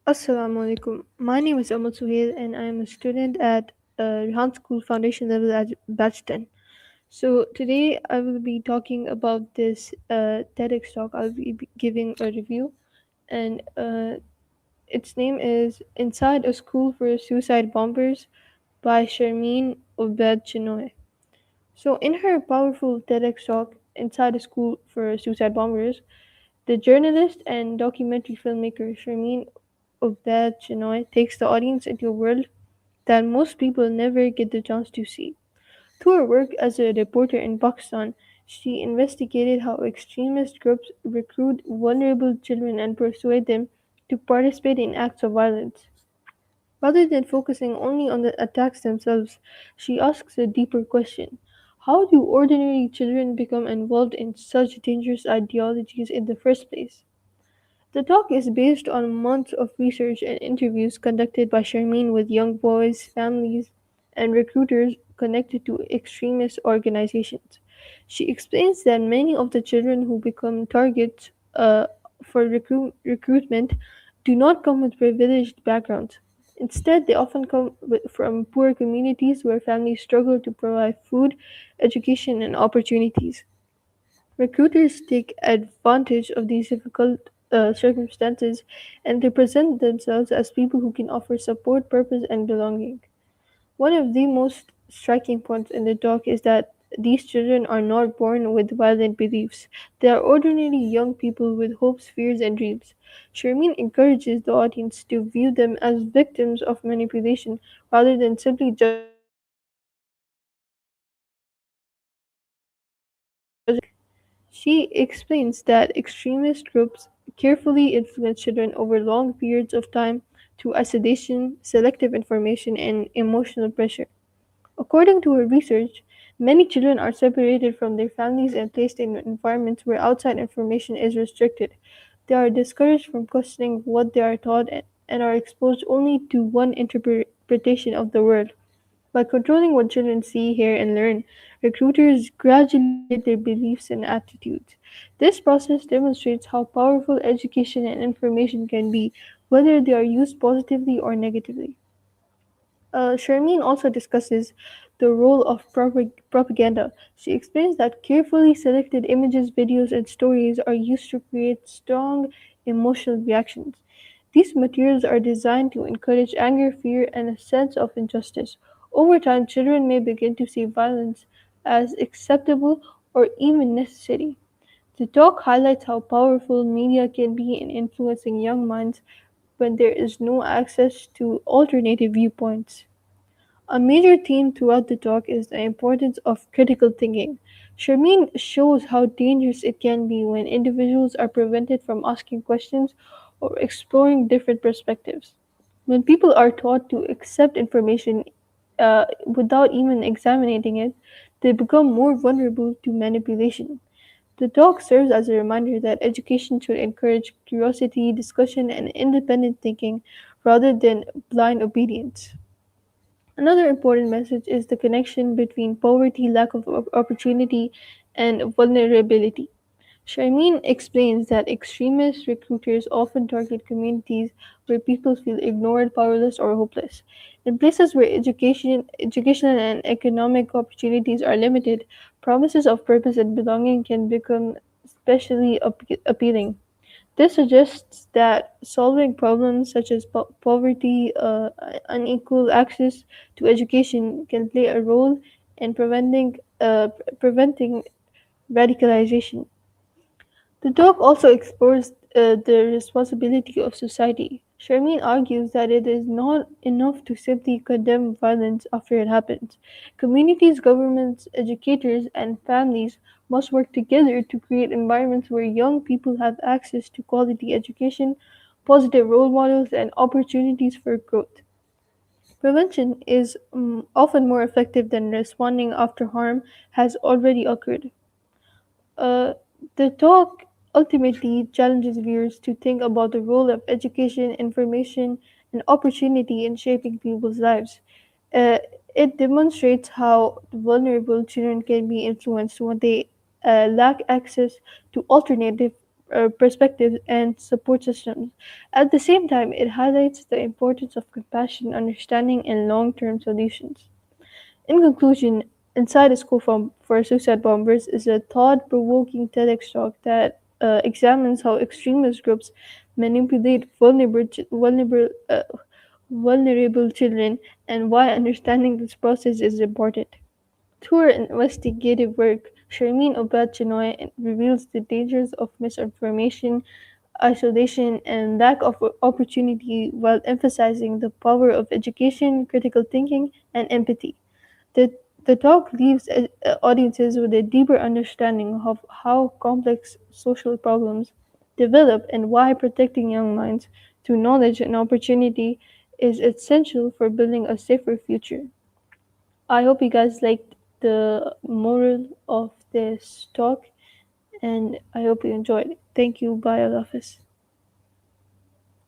Assalamu alaikum. My name is Amal Suhail and I am a student at Rehan School Foundation level at Batch 10. So today I will be talking about this TEDx talk. I'll be giving a review and its name is Inside a School for Suicide Bombers by Sharmeen Obaid-Chinoy. So in her powerful TEDx talk, Inside a School for Suicide Bombers, the journalist and documentary filmmaker Sharmeen Obaid-Chinoy takes the audience into a world that most people never get the chance to see. Through her work as a reporter in Pakistan, she investigated how extremist groups recruit vulnerable children and persuade them to participate in acts of violence. Rather than focusing only on the attacks themselves, she asks a deeper question. How do ordinary children become involved in such dangerous ideologies in the first place? The talk is based on months of research and interviews conducted by Sharmeen with young boys, families, and recruiters connected to extremist organizations. She explains that many of the children who become targets for recruitment do not come with privileged backgrounds. Instead, they often from poor communities where families struggle to provide food, education, and opportunities. Recruiters take advantage of these difficult circumstances and they present themselves as people who can offer support, purpose, and belonging. One of the most striking points in the talk is that these children are not born with violent beliefs. They are ordinary young people with hopes, fears, and dreams. Sharmeen encourages the audience to view them as victims of manipulation rather than simply judging them for She explains that extremist groups carefully influence children over long periods of time through isolation, selective information, and emotional pressure. According to her research, many children are separated from their families and placed in environments where outside information is restricted. They are discouraged from questioning what they are taught and are exposed only to one interpretation of the world. By controlling what children see, hear, and learn, recruiters gradually shape their beliefs and attitudes. This process demonstrates how powerful education and information can be, whether they are used positively or negatively. Sharmeen also discusses the role of propaganda. She explains that carefully selected images, videos, and stories are used to create strong emotional reactions. These materials are designed to encourage anger, fear, and a sense of injustice. Over time, children may begin to see violence as acceptable or even necessary. The talk highlights how powerful media can be in influencing young minds when there is no access to alternative viewpoints. A major theme throughout the talk is the importance of critical thinking. Sharmeen shows how dangerous it can be when individuals are prevented from asking questions or exploring different perspectives. When people are taught to accept information without even examining it, they become more vulnerable to manipulation. The talk serves as a reminder that education should encourage curiosity, discussion, and independent thinking rather than blind obedience. Another important message is the connection between poverty, lack of opportunity, and vulnerability. Sharmeen explains that extremist recruiters often target communities where people feel ignored, powerless, or hopeless. In places where educational and economic opportunities are limited, promises of purpose and belonging can become especially appealing. This suggests that solving problems such as poverty, unequal access to education can play a role in preventing radicalization. The talk also explores the responsibility of society. Sharmeen argues that it is not enough to simply condemn violence after it happens. Communities, governments, educators, and families must work together to create environments where young people have access to quality education, positive role models, and opportunities for growth. Prevention is often more effective than responding after harm has already occurred. Uh, the talk ultimately challenges viewers to think about the role of education, information, and opportunity in shaping people's lives. Uh, it demonstrates how vulnerable children can be influenced when they lack access to alternative perspectives and support systems. At the same time, it highlights the importance of compassion, understanding, and long term solutions. In conclusion, Inside a School for Suicide Bombers is a thought provoking TEDx talk that examines how extremist groups manipulate vulnerable children and why understanding this process is important. Through her investigative work, Sharmeen Obaid-Chinoy reveals the dangers of misinformation, isolation, and lack of opportunity while emphasizing the power of education, critical thinking, and empathy. The, the talk leaves audiences with a deeper understanding of how complex social problems develop and why protecting young minds through knowledge and opportunity is essential for building a safer future. I hope you guys liked the moral of this talk and I hope you enjoyed it. Thank you. Bye, Allah Hafiz.